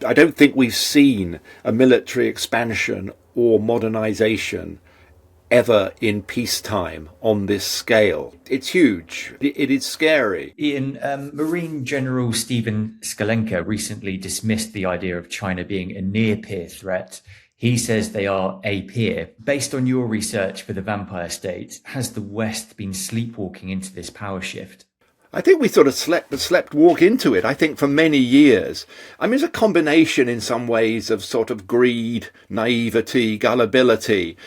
I don't think we've seen a military expansion or modernization ever in peacetime on this scale. It's huge. It is scary. Ian, Marine General Stephen Sklenka recently dismissed the idea of China being a near-peer threat. He says they are a peer. Based on your research for the vampire state, has the West been sleepwalking into this power shift? I think we sort of slept walk into it, I think, for many years. I mean, it's a combination in some ways of sort of greed, naivety, gullibility,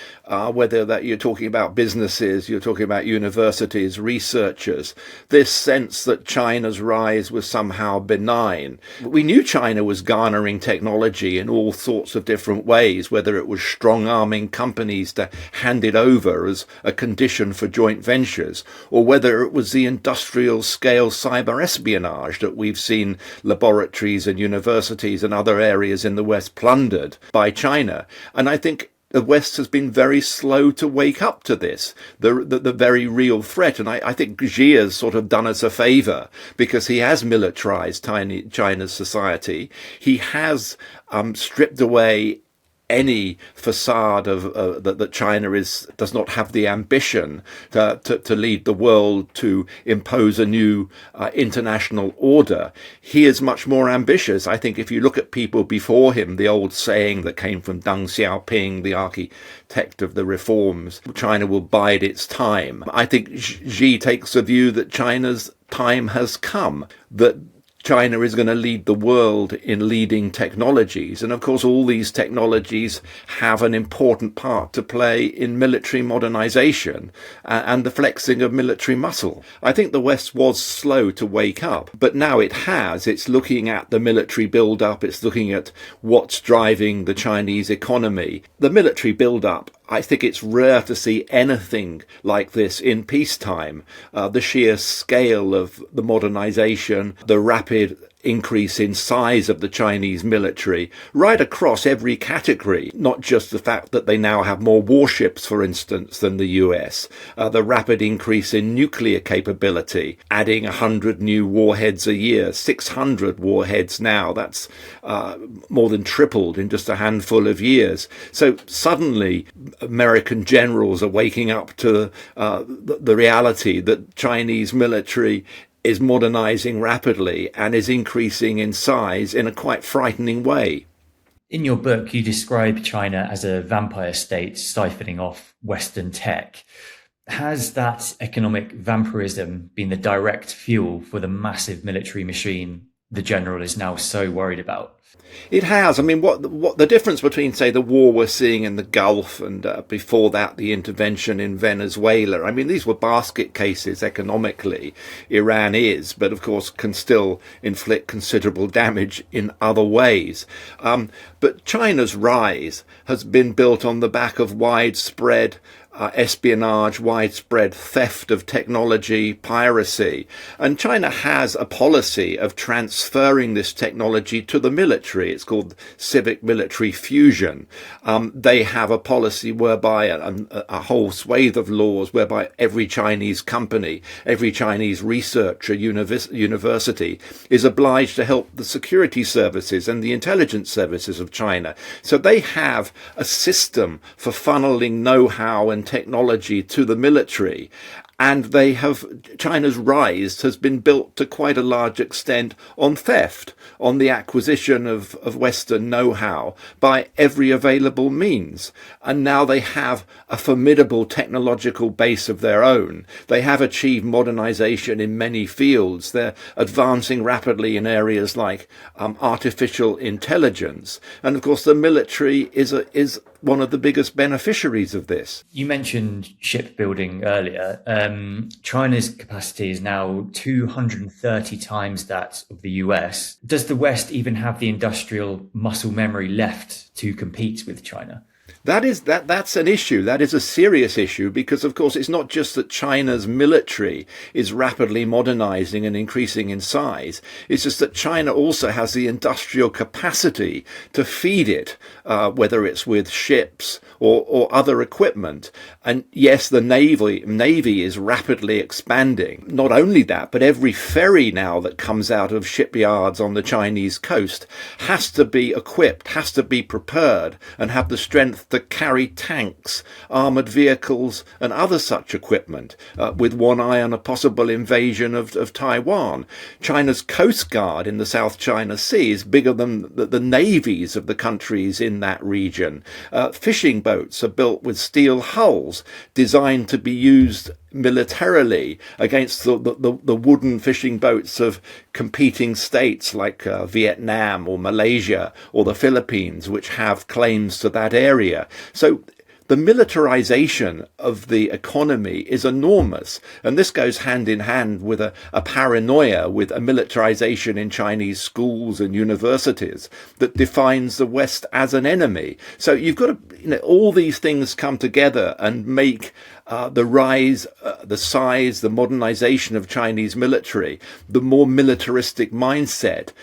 whether that you're talking about businesses, you're talking about universities, researchers, this sense that China's rise was somehow benign. We knew China was garnering technology in all sorts of different ways, whether it was strong-arming companies to hand it over as a condition for joint ventures, or whether it was the industrial scale cyber espionage that we've seen laboratories and universities and other areas in the West plundered by China. And I think the West has been very slow to wake up to this, the very real threat. And I think Xi has sort of done us a favor because he has militarized China's society. He has stripped away any facade of that China does not have the ambition to lead the world, to impose a new international order. He is much more ambitious. I think if you look at people before him, the old saying that came from Deng Xiaoping, the architect of the reforms, China will bide its time. I think Xi takes the view that China's time has come, that China is going to lead the world in leading technologies. And of course, all these technologies have an important part to play in military modernization and the flexing of military muscle. I think the West was slow to wake up, but now it has. It's looking at the military build-up. It's looking at what's driving the Chinese economy. The military build-up, I think it's rare to see anything like this in peacetime. The sheer scale of the modernization, the rapid increase in size of the Chinese military right across every category, not just the fact that they now have more warships, for instance, than the US, the rapid increase in nuclear capability, adding 100 new warheads a year, 600 warheads now. That's more than tripled in just a handful of years. So suddenly American generals are waking up to the reality that Chinese military is modernizing rapidly and is increasing in size in a quite frightening way. In your book, you describe China as a vampire state siphoning off Western tech. Has that economic vampirism been the direct fuel for the massive military machine the general is now so worried about? It has. I mean, what the difference between, say, the war we're seeing in the Gulf and before that, the intervention in Venezuela, I mean, these were basket cases economically. Iran is, but of course can still inflict considerable damage in other ways. But China's rise has been built on the back of widespread espionage, widespread theft of technology, piracy. And China has a policy of transferring this technology to the military. It's called civic military fusion. They have a policy whereby a whole swathe of laws whereby every Chinese company, every Chinese researcher, university is obliged to help the security services and the intelligence services of China. So they have a system for funneling know-how and technology to the military. And China's rise has been built to quite a large extent on theft, on the acquisition of Western know-how by every available means. And now they have a formidable technological base of their own. They have achieved modernization in many fields. They're advancing rapidly in areas like artificial intelligence. And of course, the military is one of the biggest beneficiaries of this. You mentioned shipbuilding earlier. China's capacity is now 230 times that of the US. Does the West even have the industrial muscle memory left to compete with China? That's an issue. That is a serious issue because, of course, it's not just that China's military is rapidly modernizing and increasing in size. It's just that China also has the industrial capacity to feed it, whether it's with ships or other equipment. And yes, the navy is rapidly expanding. Not only that, but every ferry now that comes out of shipyards on the Chinese coast has to be equipped, has to be prepared, and have the strength to carry tanks, armoured vehicles and other such equipment, with one eye on a possible invasion of Taiwan. China's coast guard in the South China Sea is bigger than the navies of the countries in that region. Fishing boats are built with steel hulls designed to be used militarily against the wooden fishing boats of competing states like Vietnam or Malaysia or the Philippines, which have claims to that area. So the militarization of the economy is enormous. And this goes hand in hand with a paranoia, with a militarization in Chinese schools and universities that defines the West as an enemy. So you've got to, all these things come together and make the rise, the size, the modernization of Chinese military, the more militaristic mindset,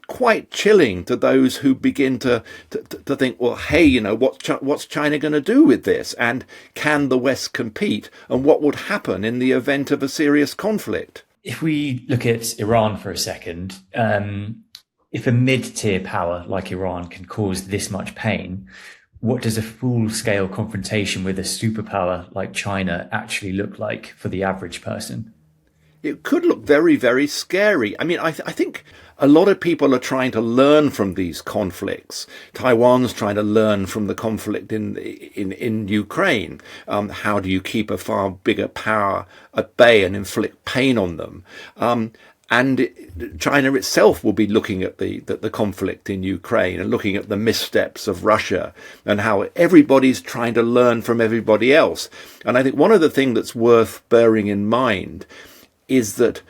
quite chilling to those who begin to think, well, hey, what's China going to do with this? And can the West compete? And what would happen in the event of a serious conflict? If we look at Iran for a second, if a mid-tier power like Iran can cause this much pain, what does a full-scale confrontation with a superpower like China actually look like for the average person? It could look very, very scary. I mean, I think a lot of people are trying to learn from these conflicts. Taiwan's trying to learn from the conflict in Ukraine. How do you keep a far bigger power at bay and inflict pain on them? And China itself will be looking at the conflict in Ukraine and looking at the missteps of Russia and how everybody's trying to learn from everybody else. And I think one of the things that's worth bearing in mind is that,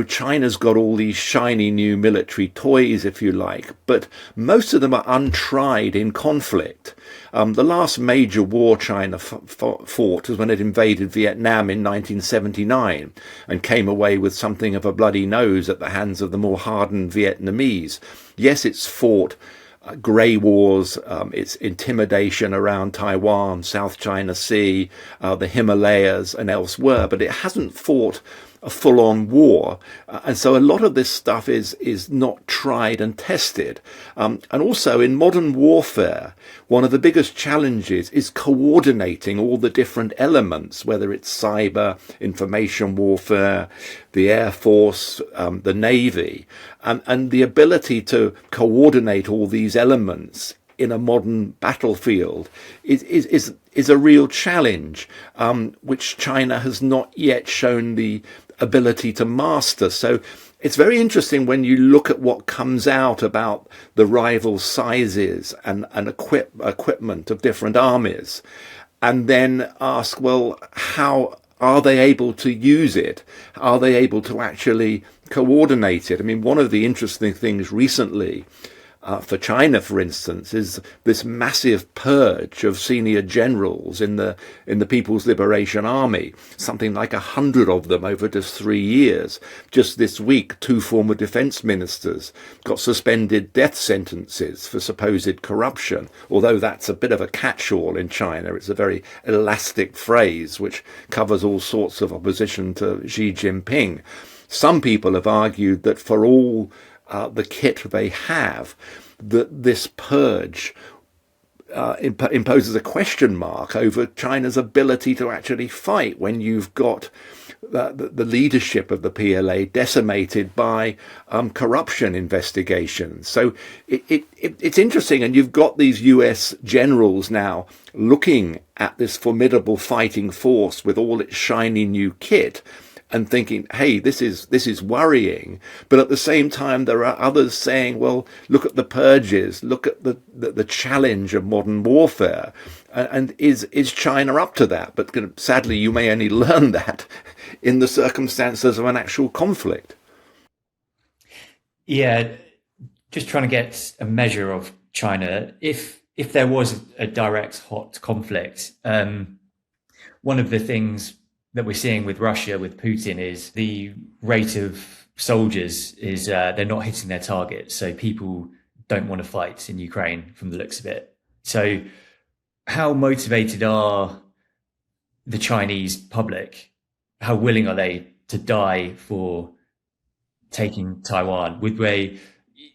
China's got all these shiny new military toys, if you like, but most of them are untried in conflict. The last major war China fought was when it invaded Vietnam in 1979 and came away with something of a bloody nose at the hands of the more hardened Vietnamese. Yes, it's fought grey wars, its intimidation around Taiwan, South China Sea, the Himalayas and elsewhere, but it hasn't fought a full-on war. And so a lot of this stuff is not tried and tested. And also in modern warfare, one of the biggest challenges is coordinating all the different elements, whether it's cyber, information warfare, the Air Force, the Navy, and the ability to coordinate all these elements in a modern battlefield is a real challenge, which China has not yet shown the ability to master. So it's very interesting when you look at what comes out about the rival sizes and equipment of different armies, and then ask, well, how are they able to use it? Are they able to actually coordinate it? I mean, one of the interesting things recently for China, for instance, is this massive purge of senior generals in the People's Liberation Army, something like 100 of them over just 3 years. Just this week, 2 former defense ministers got suspended death sentences for supposed corruption, although that's a bit of a catch-all in China. It's a very elastic phrase which covers all sorts of opposition to Xi Jinping. Some people have argued that for all the kit they have, that this purge imposes a question mark over China's ability to actually fight when you've got the leadership of the PLA decimated by corruption investigations. So it's interesting, and you've got these US generals now looking at this formidable fighting force with all its shiny new kit and thinking, hey, this is worrying. But at the same time, there are others saying, well, look at the purges, look at the challenge of modern warfare. And is China up to that? But sadly, you may only learn that in the circumstances of an actual conflict. Yeah, just trying to get a measure of China. If if there was a direct hot conflict, one of the things that we're seeing with Russia, with Putin, is the rate of soldiers is they're not hitting their targets. So people don't want to fight in Ukraine from the looks of it. So how motivated are the Chinese public? How willing are they to die for taking Taiwan? Would they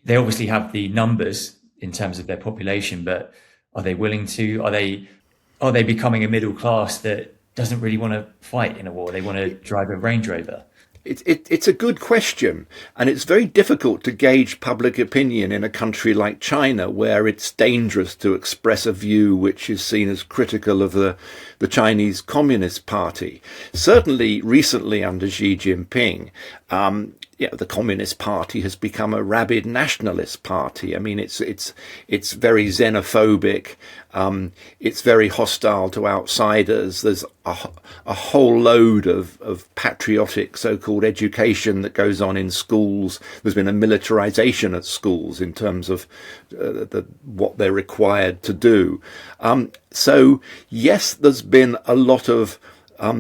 obviously have the numbers in terms of their population, but are they willing to? Are they becoming a middle class that doesn't really want to fight in a war? They want to drive a Range Rover. It's a good question, and it's very difficult to gauge public opinion in a country like China, where it's dangerous to express a view which is seen as critical of the Chinese Communist Party. Certainly recently under Xi Jinping, the Communist Party has become a rabid nationalist party. I mean, it's very xenophobic. It's very hostile to outsiders. There's a whole load of patriotic so-called education that goes on in schools. There's been a militarization at schools in terms of what they're required to do. So yes, there's been a lot of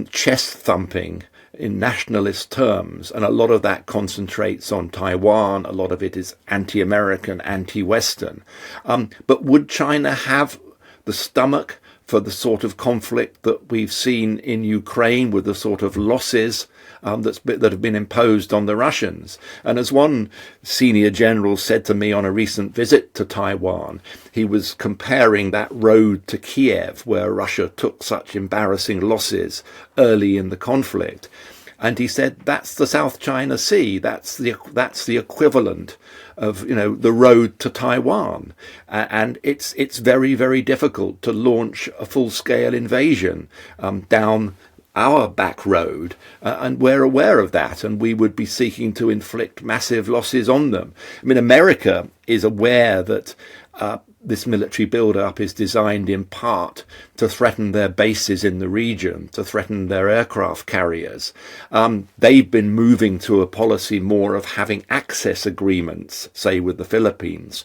chest thumping in nationalist terms, and a lot of that concentrates on Taiwan. A lot of it is anti-American, anti-Western. But would China have the stomach for the sort of conflict that we've seen in Ukraine, with the sort of losses that have been imposed on the Russians? And as one senior general said to me on a recent visit to Taiwan, he was comparing that road to Kyiv, where Russia took such embarrassing losses early in the conflict. And he said, that's the South China Sea. That's the equivalent of, the road to Taiwan. And it's very, very difficult to launch a full-scale invasion down our back road, and we're aware of that, and we would be seeking to inflict massive losses on them. I mean, America is aware that this military build-up is designed in part to threaten their bases in the region, to threaten their aircraft carriers. They've been moving to a policy more of having access agreements, say with the Philippines.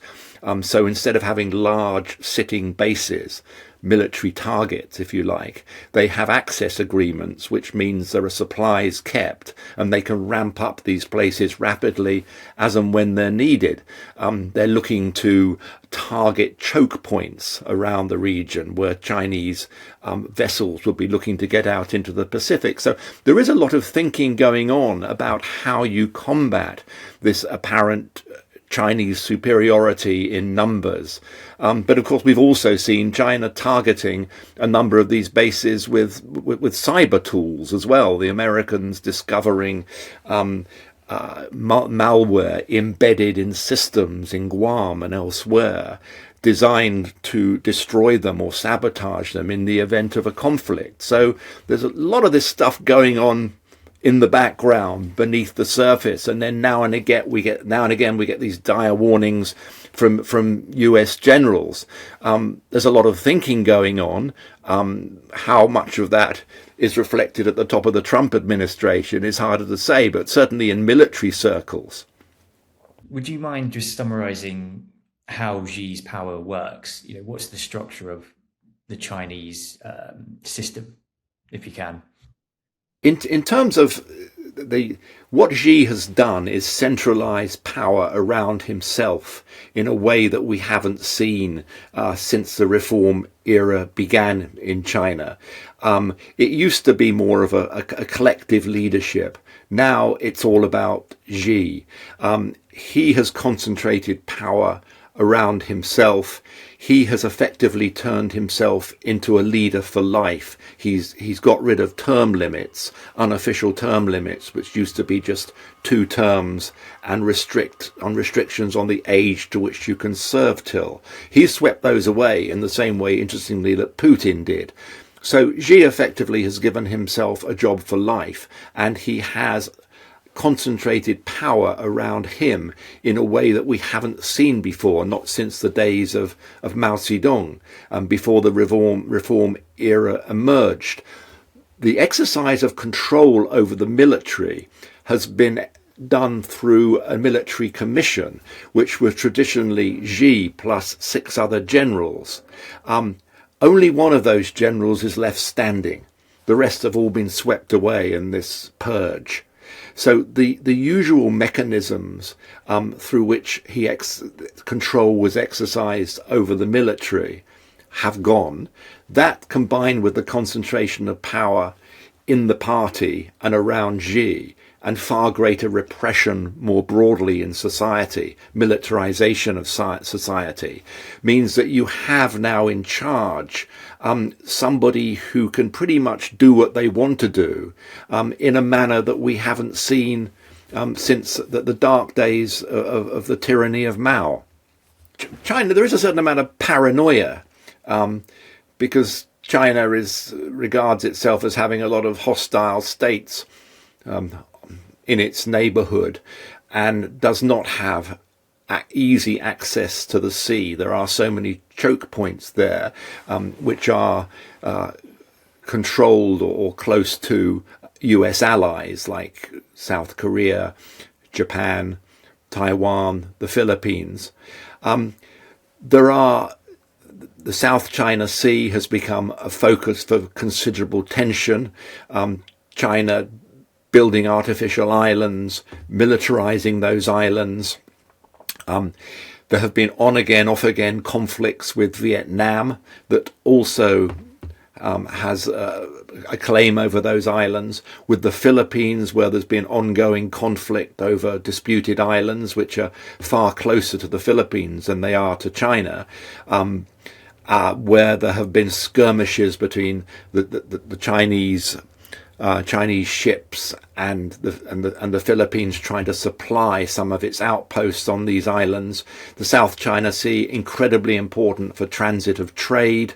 So instead of having large sitting bases, military targets, if you like, they have access agreements, which means there are supplies kept and they can ramp up these places rapidly as and when they're needed. They're looking to target choke points around the region where Chinese vessels would be looking to get out into the Pacific. So there is a lot of thinking going on about how you combat this apparent Chinese superiority in numbers. But of course, we've also seen China targeting a number of these bases with cyber tools as well. The Americans discovering malware embedded in systems in Guam and elsewhere, designed to destroy them or sabotage them in the event of a conflict. So there's a lot of this stuff going on in the background, beneath the surface, and then now and again we get these dire warnings from US generals. There's a lot of thinking going on. How much of that is reflected at the top of the Trump administration is harder to say, but certainly in military circles. Would you mind just summarizing how Xi's power works? What's the structure of the Chinese system, if you can? In terms of what Xi has done is centralize power around himself in a way that we haven't seen since the reform era began in China. It used to be more of a collective leadership. Now it's all about Xi. He has concentrated power around himself. He has effectively turned himself into a leader for life. He's got rid of term limits, unofficial term limits, which used to be just 2 terms, and restrictions on the age to which you can serve till. He's swept those away in the same way, interestingly, that Putin did. So Xi effectively has given himself a job for life, and he has concentrated power around him in a way that we haven't seen before, not since the days of Mao Zedong, before the reform era emerged. The exercise of control over the military has been done through a military commission, which was traditionally Xi plus 6 other generals. Only one of those generals is left standing. The rest have all been swept away in this purge. So the usual mechanisms through which control was exercised over the military have gone. That, combined with the concentration of power in the party and around Xi, and far greater repression more broadly in society, militarization of society, means that you have now in charge somebody who can pretty much do what they want to do in a manner that we haven't seen since the dark days of the tyranny of Mao. China, there is a certain amount of paranoia because China regards itself as having a lot of hostile states in its neighborhood and does not have easy access to the sea. There are so many choke points there which are controlled or close to US allies like South Korea, Japan, Taiwan, the Philippines. The South China Sea has become a focus for considerable tension. China building artificial islands, militarizing those islands. There have been on-again, off-again conflicts with Vietnam that also has a claim over those islands, with the Philippines, where there's been ongoing conflict over disputed islands, which are far closer to the Philippines than they are to China. Where there have been skirmishes between the Chinese ships and the Philippines trying to supply some of its outposts on these islands. The South China Sea, incredibly important for transit of trade,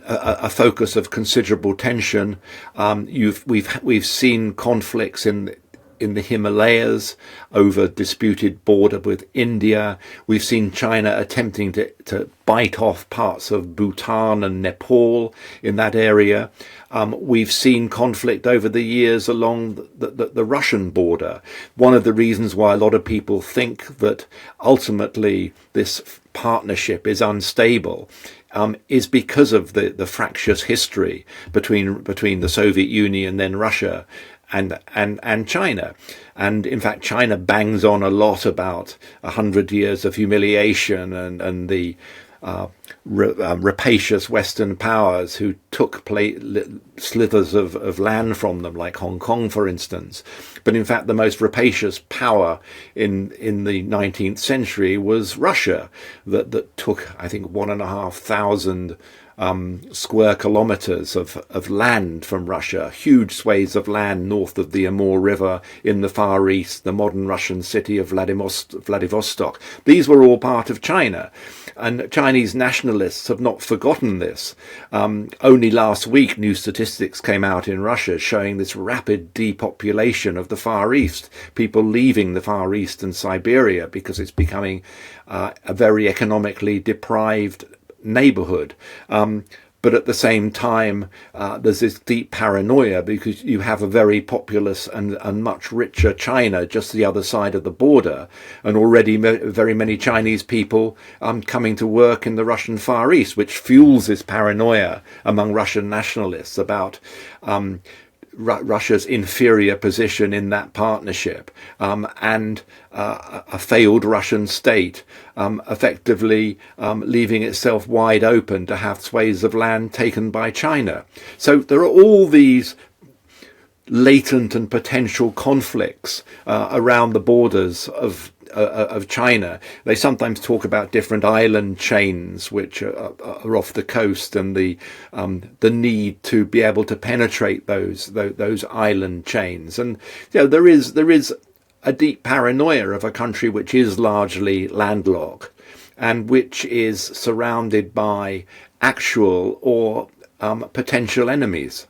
a focus of considerable tension. We've seen conflicts in the Himalayas over disputed border with India. We've seen China attempting to bite off parts of Bhutan and Nepal in that area. We've seen conflict over the years along the Russian border. One of the reasons why a lot of people think that ultimately this partnership is unstable is because of the fractious history between the Soviet Union, then Russia, and China. And in fact, China bangs on a lot about 100 years of humiliation and the rapacious Western powers who took slithers of land from them, like Hong Kong, for instance. But in fact, the most rapacious power in the 19th century was Russia, that took, I think, 1,500 square kilometers of land from Russia, huge swathes of land north of the Amur River in the Far East, the modern Russian city of Vladivostok. These were all part of China. And Chinese nationalists have not forgotten this. Only last week, new statistics came out in Russia showing this rapid depopulation of the Far East, people leaving the Far East and Siberia because it's becoming a very economically deprived neighborhood. But at the same time, there's this deep paranoia because you have a very populous and much richer China just the other side of the border, and already very many Chinese people coming to work in the Russian Far East, which fuels this paranoia among Russian nationalists about Russia's inferior position in that partnership, and a failed Russian state effectively leaving itself wide open to have swathes of land taken by China. So there are all these latent and potential conflicts around the borders of China. They sometimes talk about different island chains which are off the coast, and the need to be able to penetrate those island chains. And there is a deep paranoia of a country which is largely landlocked and which is surrounded by actual or potential enemies.